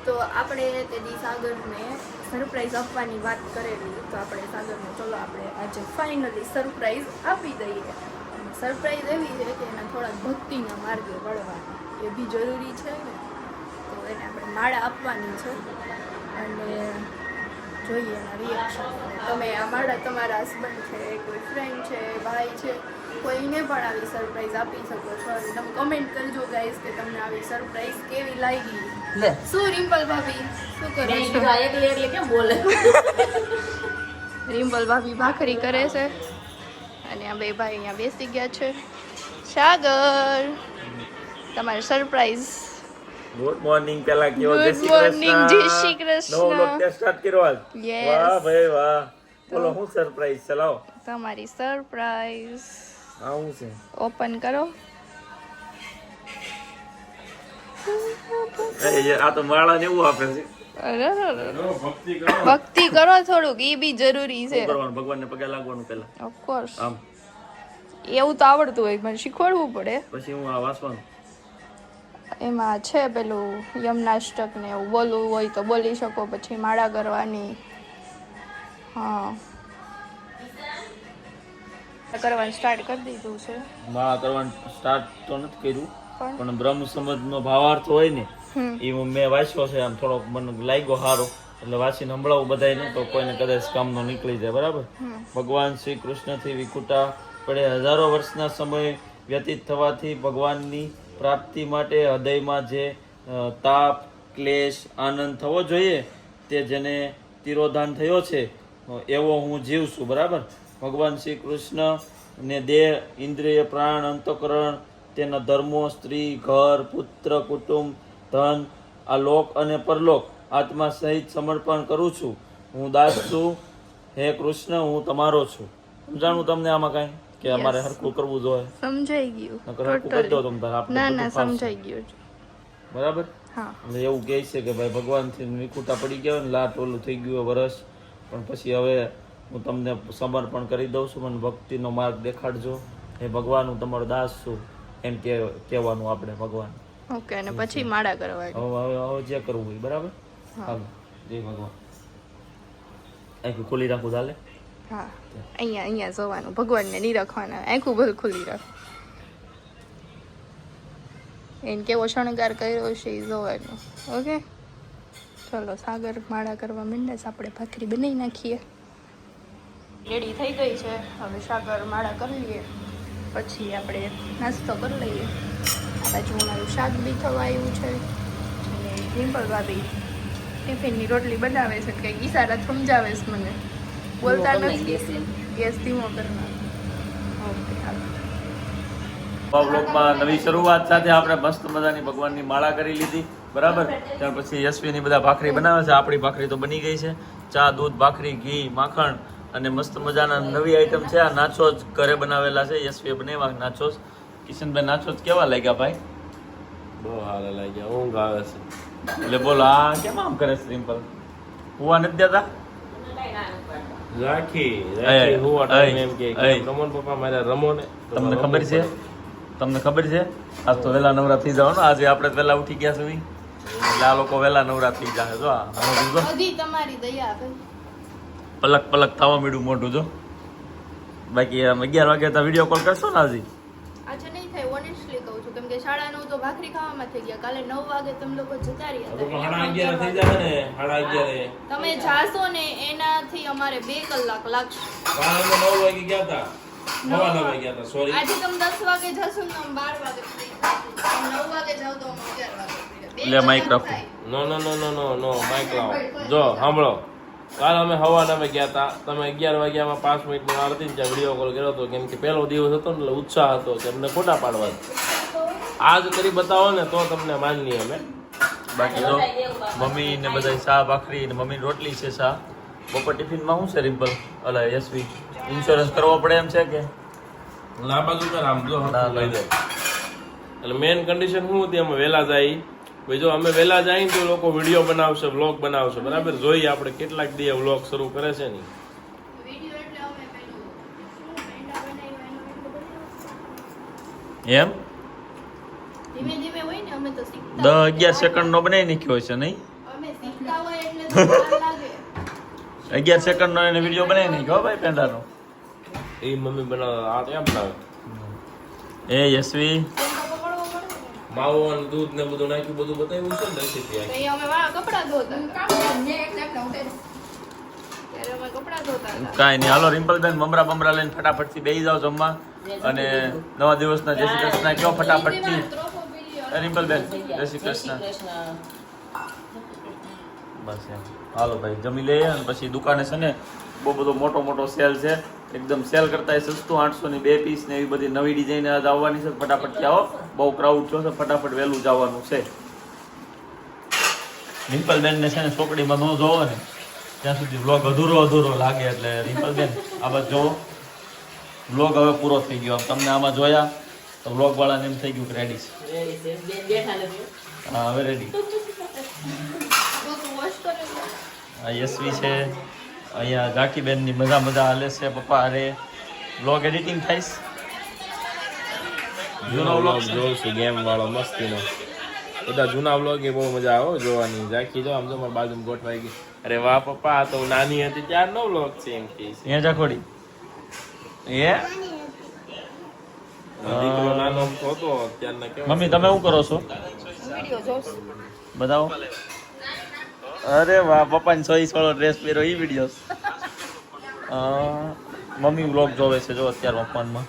તો આપણે તે દી સાગરને સરપ્રાઈઝ આપવાની વાત કરેલી, તો આપણે સાગરને ચલો આપણે આજે ફાઇનલી સરપ્રાઈઝ આપી દઈએ. સરપ્રાઈઝ એવી છે કે એના થોડાક ભક્તિના માર્ગે વળવાના એ બી જરૂરી છે ને, તો એને આપણે માળા આપવાની છે અને જોઈએ એના રિએક્શન. તમે આ માળા તમારા હસબન્ડ છે, કોઈ ફ્રેન્ડ છે, ભાઈ છે, કોઈને પણ આવી સરપ્રાઈઝ આપી શકો છો. અને તમે કમેન્ટ કરજો ગાઈઝ કે તમને આવી સરપ્રાઈઝ કેવી લાગી. શું રિમ્પલ ભાભી શું કરો છો? કેમ બોલે? રિમ્પલ ભાભી ભાખરી કરે છે અને આ બે ભાઈ અહીંયા બેસી ગયા છે. સાગર તમારી સરપ્રાઈઝ. ગુડ મોર્નિંગ પેલા કેવો ગુડ મોર્નિંગ, જય શ્રી કૃષ્ણ. નવો વ્લોગ ત્યાં સ્ટાર્ટ કર્યો આજ. Yes. વાહ ભાઈ વાહ. બોલો હું સરપ્રાઈઝ ચલાવો. તમારી સરપ્રાઈઝ આ હું છે? ઓપન કરો. આ તો માળા ને એવું આપે છે. ભક્તિ કરો થોડુંક, એ બી જરૂરી છે. શું કરવાનું? ભગવાનને પગે લાગવાનું પેલા. ઓફકોર્સ આમ એવું તો આવડતું હોય, મને શીખવાડવું પડે. પછી હું આ વાસવાનું. એમાં છે પેલું યમનાષ્ટક ને એવું બોલવું હોય તો બોલી શકો, પછી માળા કરવાની. હા, કરવાનું સ્ટાર્ટ કરી દીધું છે. માળા કરવાનું સ્ટાર્ટ તો નથી કર્યું, પણ બ્રહ્મ સંબંધનો ભાવાર્થ હોય ને એ મેં વાંચ્યો છે. આમ થોડોક મને લાગ્યો સારો, એટલે વાંચીને સંભળાવું બધાને, તો કોઈને કદાચ કામનો નીકળી જાય. બરાબર. ભગવાન શ્રી કૃષ્ણથી વિખુટા પડે હજારો વર્ષના સમય વ્યતીત થવાથી ભગવાનની પ્રાપ્તિ માટે હૃદયમાં જે તાપ, ક્લેશ, આનંદ થવો જોઈએ, તે જેને તિરોધાન થયો છે એવો હું જીવ છું. બરાબર. ભગવાન શ્રી કૃષ્ણ ને દેહ, ઇન્દ્રિય, પ્રાણ, અંતઃકરણ, તેના ધર્મો, સ્ત્રી, ઘર, પુત્ર, કુટુંબ, ધન, આ લોક અને પરલોક આત્મા સહિત સમર્પણ કરું છું. હું દાસ છું. હે કૃષ્ણ, હું તમારો છું. સમજાણું તમને આમાં કાંઈ કે અમારે હરખું કરવું જોઈએ? સમજાઈ ગયું. નકર હરખું કરી દો તમે તારે, આપણે ના બધું ના, ફાવશે. સમજાઈ ગયું. બરાબર. હા, એટલે એવું કહે છે કે ભાઈ ભગવાનથી વિખુટા પડી ગયા હોય ને, લાટ ઓલું થઈ ગયું હોય વરસ, પણ પછી હવે હું તમને સમર્પણ કરી દઉં છું. મને ભક્તિનો માર્ગ દેખાડજો. હે ભગવાન, હું તમારો દાસ છું, એમ કહેવાનું આપણે ભગવાન. ઓકે. અને પછી માળા કરવાની. હવે જે કરવું હોય. બરાબર. હાલો, જય ભગવાન. આખું ખોલી રાખું ચાલે? હા, અહીંયા જોવાનું, ભગવાનને નહીં રાખવાના, આખું બધું ખુલ્લી રાખ. એને કેવો શણગાર કર્યો છે એ જોવાનું. ઓકે, ચલો સાગર માળા કરવા માંડે છે. આપણે ભાખરી બનાવી નાખીએ. રેડી થઈ ગઈ છે. હવે સાગર માળા કરી લઈએ, પછી આપણે નાસ્તો કરી લઈએ. આ બાજુ અમારું શાક બી થવા આવ્યું છે. અને રિમ્પલ ભાભી ટિફિનની રોટલી બનાવે છે, કંઈક ઈશારા સમજાવે છે મને. બોલતા નથી. ગેસ ધીમો કરના. ઓકે, હાલો. વ્લોગમાં નવી શરૂઆત સાથે આપણે મસ્ત મજાની ભગવાનની માળા કરી લીધી. બરાબર. ત્યાર પછી યશ્વીની બધા ભાખરી બનાવે છે. આપણી ભાખરી તો બની ગઈ છે. ચા, દૂધ, ભાખરી, ઘી, માખણ અને મસ્ત મજાના નવી આઈટમ છે. આ નાચોસ ઘરે બનાવેલા છે. યશ્વીએ બનાવ્યા નાચોસ. કિશનભાઈ, નાચોસ કેવા લાગ્યા ભાઈ? બહુ સારા લાગ્યા. ઊંઘ આવે છે. એટલે બોલો, આ કેમ આમ કરે છે સિમ્પલ? હુવા નથી દેતા? રાખી અય, હું ટાઈમ એમ કે અય. રમણ પપ્પા મારે રમો ને તો તમને રમવું ખબર છે? પડે. તમને ખબર છે? આજ તો વહેલા નવરા થઈ જવાનું. આજે આપણે વહેલા ઉઠી ગયા છે, એટલે આ લોકો વહેલા નવરા થઈ જાય. જો આ મોઢું જો, બધી તમારી દયા ભાઈ. પલક પલક થવા માંડ્યું મોઢું જો. બાકી આમ 11 વાગે તો વિડીયો કોલ કરશો ને હજી? આજે નહીં થાય, ઓનેસ્ટલી કહું છું, કેમ કે 9:30 તો ભાખરી ખાવામાં થઈ ગયા. કાલે 9 વાગે તમે લોકો જતા આ રહ્યા તો હતા. 11:30 થઈ જાય ને 11:30. તમે જાશો ને એનાથી અમારે 2 કલાક લાગશે. કાલે અમે 9 વાગે ગયા હતા. 9 ગયા હતા. સોરી. આજે તમે 10 વાગે જશો ને અમે 12 વાગે free થઈશું. તમે 9 વાગે જાવ તો અમે 11 વાગે free થઈશું. બે લે, માઈક કલાક રાખો. થાય. નો માઈક લાવો. જો સાંભળો, કાલ અમે હવાના અમે ગયા હતા. તમે 11 વાગ્યામાં 5 મિનિટની વાર હતી ને ત્યાં વિડીયો કોલ કર્યો હતો, કેમ કે પહેલો દિવસ હતો ને એટલે ઉત્સાહ હતો કે અમને ખોટા પાડવા છે. આજ કરી બતાવો ને તો તમને માનીએ અમે. બાકી જો મમ્મી ને બધા ચા, ભાખરી ને મમ્મીની રોટલી છે. ચા બપોર ટિફિનમાં શું છે રિમ્પલ? અલા યશ્વી, ઇન્સ્યોરન્સ કરવો પડે એમ છે કે? આ બાજુ કર આમ જો ના, લઈ દે. એટલે મેઇન કન્ડિશન શું હતી, અમે વહેલા જાય. ભાઈ જો અમે વહેલા જાય તો લોકો વિડીયો બનાવશે, વ્લોગ બનાવશે. બરાબર. જોઈએ આપણે કેટલાક દી વ્લોગ શરૂ કરે છે ને. વિડિયો એટલે અમે પેલું શું પેંડા બનાવ્યા એનો વિડિયો બનાવ્યો. એમ ધીમે ધીમે હોય ને, અમે તો શીખતા 10-11 સેકન્ડ નો બનાવી નાખ્યો છે નહીં? અમે લાગે 11 સેકન્ડનો એને વિડીયો બનાવી નહીં ગયો ભાઈ પેંડાનો. એ મમ્મી બનાવે આ કેમ બનાવે એ યશવી માવો અને દૂધ ને બધું નાખ્યું બધું બતાવ્યું છે ને રેસીપી તો એ અમે વાળા કપડા ધોતા હતા. ત્યારે અમે કપડા ધોતા હતા. કાંઈ નહીં, હાલો રિમ્પલબેન મમરા બમરા લઈને ફટાફટથી બેસી જાઓ જમવા. અને નવા દિવસના જય શ્રી કૃષ્ણ કયો ફટાફટથી. રિમ્પલબેન જય શ્રી કૃષ્ણ. બસ એમ હાલો ભાઈ જમી લઈએ અને પછી દુકાને છે ને બહુ બધો મોટો મોટો સેલ છે, એકદમ સેલ કરતા સસ્તું 800 ની 2 પીસ ને એવી બધી નવી ડિઝાઇન આજ આવવાની છે. ફટાફટથી આવો, બહુ ક્રાઉડ છો છે, ફટાફટ વહેલું જવાનું છે. રિમ્પલબેન ને છે ને ચોકડીમાં ન જોવો ને ત્યાં સુધી વ્લોગ અધૂરો લાગે, એટલે રિમ્પલબેન આ બાજુ જોવો, વ્લોગ હવે પૂરો થઈ ગયો. તમને આમાં જોયા તો વ્લોગ વાળાને એમ થઈ ગયું કે રેડી છે. હા હવે રેડી. આ યશવી છે, અહીંયા ઝાકીબેનની મજા હાલે છે. પપ્પા અરે વ્લોગ એડિટિંગ થાઈશ, જૂનો વ્લોગ જોઉં છું ગેમ વાળો મસ્તીનો. બધા જૂના વ્લોગ એ બહુ મજા આવે જોવાની. ઝાકી જો આમ તો મારી બાજુમાં ગોઠવાઈ ગઈ. અરે વાહ પપ્પા આ તો હું નાની હતી ત્યારનો વ્લોગ છે એમ કે છે. અહીંયા ઝાખોડી એ દીકરો નાનો હતો ત્યારના કેવો મમ્મી તમે શું કરો છો? વિડીયો જોશ. બતાવો. અરે વાહ પપ્પાની ચોઈસ વાળો ડ્રેસ પહેર્યો એ વિડીયો. મમ્મી વ્લોગ જોવે છે જો અત્યારમાં ફોનમાં.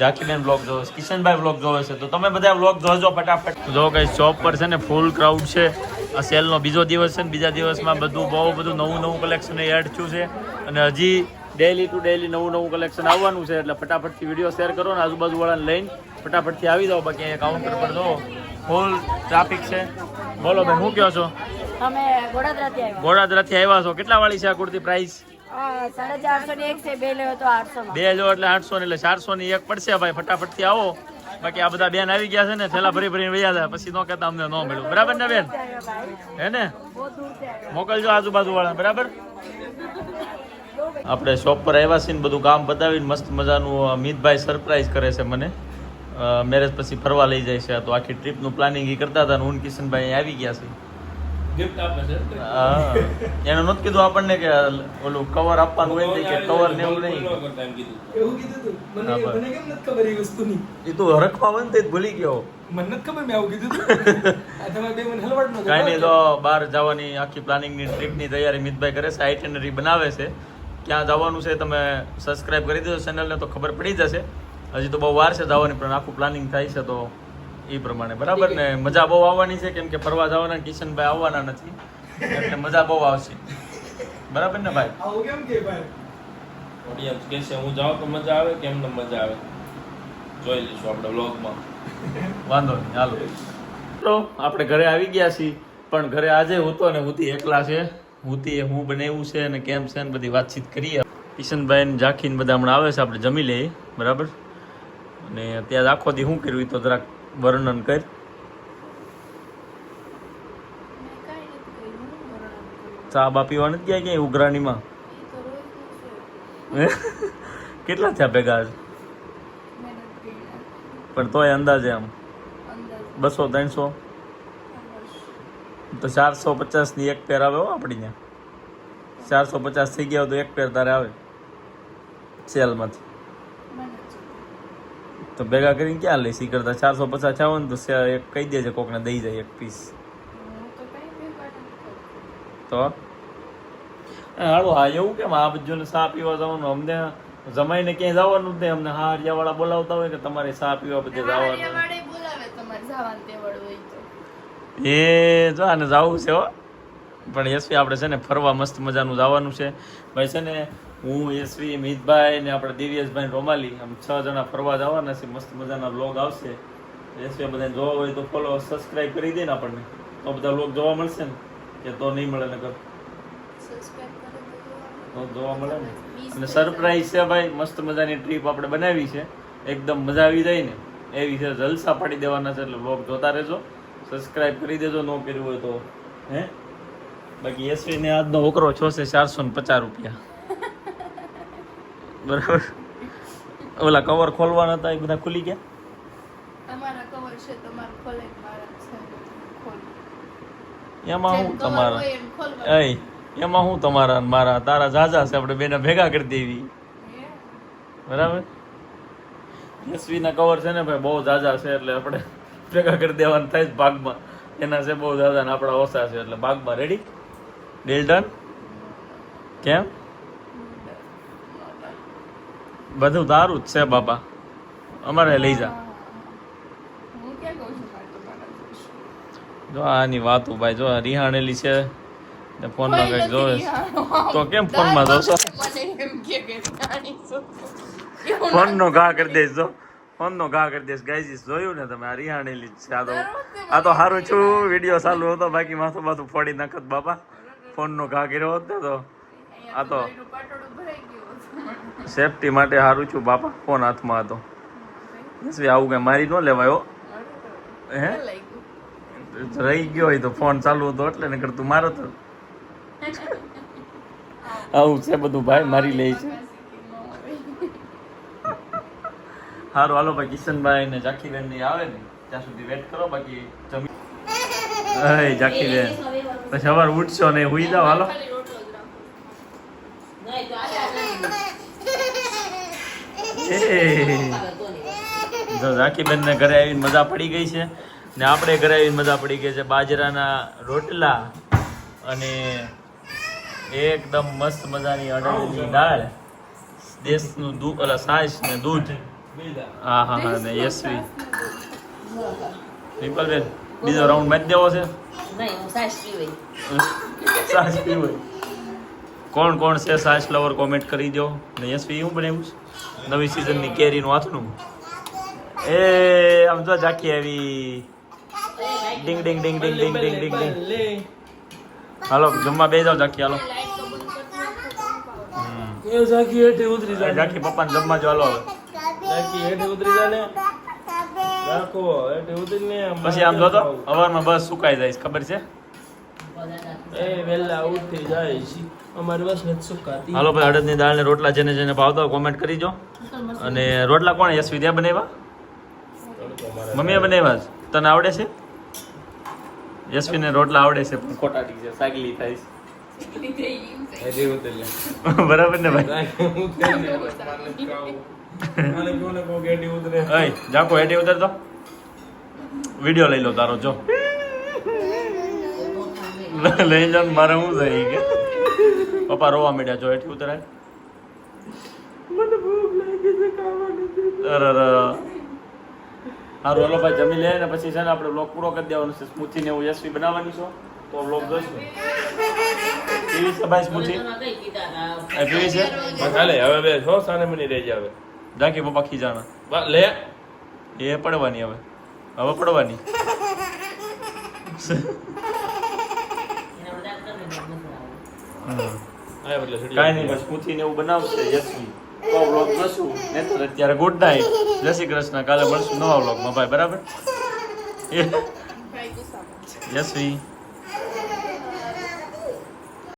ઝાકીબેન વ્લોગ જોવે છે, કિશનભાઈ વ્લોગ જોવે છે. તો તમે બધા વ્લોગ જોજો ફટાફટ. જો કઈ શોપ પર છે ને ફૂલ ક્રાઉડ છે. આ સેલનો બીજો દિવસ છે ને બીજા દિવસમાં બહુ બધું નવું કલેક્શન એડ થયું છે અને હજી ડેઈલી ટુ ડેઈલી નવું કલેક્શન આવવાનું છે. એટલે ફટાફટથી વિડીયો શેર કરો ને આજુબાજુવાળાને લઈને ફટાફટથી આવી જાઓ. બાકી અહીંયા કાઉન્ટર પર જો ફૂલ ટ્રાફિક છે. બોલો બેન શું કહો છો? અમે ગોડાદરાથી આવ્યા. ગોડાદરાથી આવ્યા છો. કેટલા વાળી છે આ કુર્તી પ્રાઇસ? 450 ની એક છે, બે લેવો તો 800 માં. 2 લો એટલે 800 એટલે 400 ની એક પડશે ભાઈ. ફટાફટથી આવો. બાકી આ બધા બેન આવી ગયા છે ને થેલા ભરીને વૈયા જાય પછી નો કહેતા અમને ન મળ્યું. બરાબર ને બેન? હે ને મોકલજો આજુબાજુ વાળા. બરાબર. આપણે શોપ પર આવ્યા છીએ ને બધું કામ બતાવીને મસ્ત મજાનું મિતભાઈ સરપ્રાઈઝ કરે છે મને. મેરેજ પછી ફરવા લઈ જાય છે. તો આખી ટ્રીપનું પ્લાનિંગ એ કરતા હતા અને હું કિશનભાઈ આવી ગયા છે. ગિફ્ટ આપે છે હા એને નહોતું કીધું આપણને કે ઓલું કવર આપવાનું હોય ને કે કવર ને એવું નહીં. એવું કીધું તું મને મને કેમ નથી ખબર એ વસ્તુની? એ તું હરખવા બનતે જ ભૂલી ગયો. મને નથી ખબર મેં આવું કીધું તું. આ તમે બે મને હલવાડ નો કાંઈ નહીં, તો બહાર જવાની આખી પ્લાનિંગની ટ્રીપની તૈયારી મિતભાઈ કરે છે, આઇટિનરી બનાવે છે. ક્યાં જવાનું છે તમે સબસ્ક્રાઇબ કરી દેજો ચેનલને તો ખબર પડી જશે. હજી તો બહુ વાર છે જવાની પણ આખું પ્લાનિંગ થાય છે તો એ પ્રમાણે. બરાબર ને? મજા બહુ આવવાની છે કેમ કે ફરવા જવાના કિશનભાઈ આવવાના નથી એટલે મજા બહુ આવશે. બરાબર ને ભાઈ? આવું કેમ કે ભાઈ? ઓડિયન્સ કે છે હું જાઉં તો મજા આવે કેમ ન મજા આવે જોઈ લઈશું આપણે વ્લોગમાં. વાંધો નહીં હાલો. તો આપણે ઘરે આવી ગયા છીએ પણ ઘરે આજે હું તો ને હુતી એકલા છે. હુતી હું બનાવ્યું છે અને કેમ છે ને બધી વાતચીત કરીએ. કિશનભાઈ ને ઝાંખી ને બધા હમણાં આવે છે, આપણે જમી લઈએ. બરાબર. અને ત્યાં આખો દી શું કર્યું તો જરાક વર્ણન કર. ચા બા પીવા નથી ગયા ક્યાંય ઉઘરાણીમાં? કેટલા થયા ભેગા? પણ તોય અંદાજે આમ 200-300 તો 450 ની એક પેર આવે હો આપણી ત્યાં. 450 થઈ ગયા તો એક પેર તારે આવે સેલમાંથી. તો ભેગા કરીને ક્યાં લઈશ? ઈ કરતા 450 થયા હોય ને તો એક કહી દેજે કોકને દઈ જાય એક પીસ. તો હાલો હા એવું કેમ આ બધું ચા પીવા જવાનું? અમને જમાઈને ક્યાંય જવાનું જ નહીં. અમને હારિયા વાળા બોલાવતા હોય કે તમારે ચા પીવા બધે જવાનું. એ જો આને જવું છે હો. પણ યશવી આપણે છે ને ફરવા મસ્ત મજાનું જવાનું છે ભાઈ. છે ને હું યશવી મિતભાઈ ને આપણે દિવ્યેશભાઈ રોમાલી આમ 6 જણા ફરવા જવાના છે. મસ્ત મજાના વ્લોગ આવશે. યશવી બધાને જોવા હોય તો ફોલો સબસ્ક્રાઈબ કરી દે ને આપણને તો બધા વ્લોગ જોવા મળશે ને કે તો નહીં મળે નકર તો જોવા મળે ને. અને સરપ્રાઈઝ છે ભાઈ. મસ્ત મજાની ટ્રીપ આપણે બનાવી છે. એકદમ મજા આવી જાય ને એવી છે. જલસા પાડી દેવાના છે. એટલે વ્લોગ જોતા રહેજો. સબસ્ક્રાઇબ કરી દેજો ન કર્યું હોય તો. હે બાકી યશવી ને આજનો વકરો છો છે 450 રૂપિયા. બરાબર. ઓલા કવર ખોલવાના હતા એ બધા ખુલી ગયા. તમારા કવર છે તમારું ખોલે મારા છે ખોલ. એમાં જેમ હું cover તમારા હોય એમ ખોલવાનું. એય એમાં હું તમારા ને મારા તારા ઝાઝા છે આપણે બેને ભેગા કરી દેવી બરાબર યશવી ના કવર છે ને ભાઈ બહુ ઝાઝા છે એટલે આપણે ભેગા કરી દેવાના થાય જ ભાગમાં એના છે બહુ ઝાઝા ને આપણા ઓછા છે એટલે ભાગમાં રેડી ડીલ ડન કેમ બધું તારું જ છે બાપા અમારે લઈ જા હું ક્યાં કહું છું મારે તો મારા જોઈશે. જો આની વાતો ભાઈ જો આ રિહાણેલી છે ને ફોનમાં કોઈ કઈક જોવે નથી છે. રિહાણું. તો કેમ ફોનમાં જોશો મને એમ કે રિહાણી શું? એવું ફોન નો નથી. ઘા કરી દઈશ જો ફોન નો ઘા કરી દઈશ ગાઈજીસ જોયું ને તમે આ રિહાણેલી જ છે આ તો હારું છું વિડીયો ચાલુ હતો બાકી માથું બાથું ફોડી નાખત બાપા ફોન નો ઘા કર્યો હોત ને તો અહીંયા આ તો લોહીનું પાટોળું ભરાઈ ગયું હતું. સેફટી માટે હારું છું બાપા ફોન હાથમાં હતો યશવી આવું કઈ મારી ન લેવાયો હે લાગ્યું. રહી ગયો હોય તો ફોન ચાલુ હતો એટલે ને કરતું મારો તો આવું છે બધું ભાઈ મારી લે છે સારું હાલો ભાઈ કિશનભાઈ ને જાકીબેન ની આવે ને ત્યાં સુધી વેટ કરો બાકી જમી જાકીબેન પછી સવાર ઉઠશો ને હુઈ જાઓ હાલો ખાલી રોટલો જ રાખો. જો જાકીબેન ને ઘરે આવીને મજા પડી ગઈ છે ને આપણે ઘરે આવીને મજા પડી ગઈ છે બાજરાના રોટલા અને એકદમ મસ્ત મજાની અડળેલી દાળ દેશનું દૂધ ઓલા છાશ ને દૂધ હા હા હા ને યશવી રિમ્પલબેન બીજો રાઉન્ડ મેચ દેવો છે છાશ પીવું કોણ કોણ છે છાશ લવર કોમેન્ટ કરી દો ને યશવી હું બનાવ્યું છે નવી સિઝનની કેરીનું આથનું એ આમ જો જાખી આવી ડિંગ ડિંગ ડિંગ ડિંગ ડિંગ ડિંગ ડિંગ ડિંગ હાલો જમવા બે જાઓ જાખી હાલો લાઈટ તો બંધ કરતી એ જાકી હેઠે ઉતરી જા જાખી પપ્પાને જમવા જો હાલો હવે જાકી હેઠે ઉતરી જા ને રાખો હેઠે ઉતરીને પછી આમ જોતો હવારમાં બસ સુકાઈ જાય છે, ખબર છે એ વેલા ઉઠી જાય છે અમારી બસ નથી સુકાતી હાલો ભાઈ અડદની દાળ ને રોટલા જેને જેને ભાવતા હોય કોમેન્ટ કરી દો અને રોટલા કોણે યશવી ત્યાં બનાવ્યા મમ્મીએ બનાવ્યા છે તને આવડે છે યશવીને રોટલા આવડે છે પણ ખોટાડી છે સાગલી થાય હેઠે ઉતરી છે બરાબર ને ભાઈ આને કોને કો ગેડી ઉતરે અય જાકો હેઠે ઉતરતો વિડિયો લઈ લો તારો જો લઈ જાવ મારે શું થઈ કે પપ્પા રોવા માંડ્યા જો હેઠે ઉતરાય મને ભૂખ લાગી છે ખાવાની અરે સારું હલો ભાઈ જમી લે ને પછી છે ને આપણે બ્લોગ પૂરો કરી દેવાનો છે સ્મૂથી ને એવું યશવી બનાવવાની છો તો બ્લોગ જોઈશું પીવી છે ભાઈ સ્મૂથી પીવી છે ચાલે હવે બે છો સાને મની રહી જાવે જાકી પપ્પા ખીજાણા લે એ પડવાની હવે હવે પડવાની આય બદલે છડી કાંઈ નહીં બસ સ્મૂથી ને એવું બનાવશે યશવી તો બ્લોગ જોશું ને તો અત્યારે ગુડ નાઇટ જય શ્રી કૃષ્ણ કાલે મળશું નવા બ્લોગમાં ભાઈ બરાબર ભાઈ ગુસ્સામાં છે. યશવી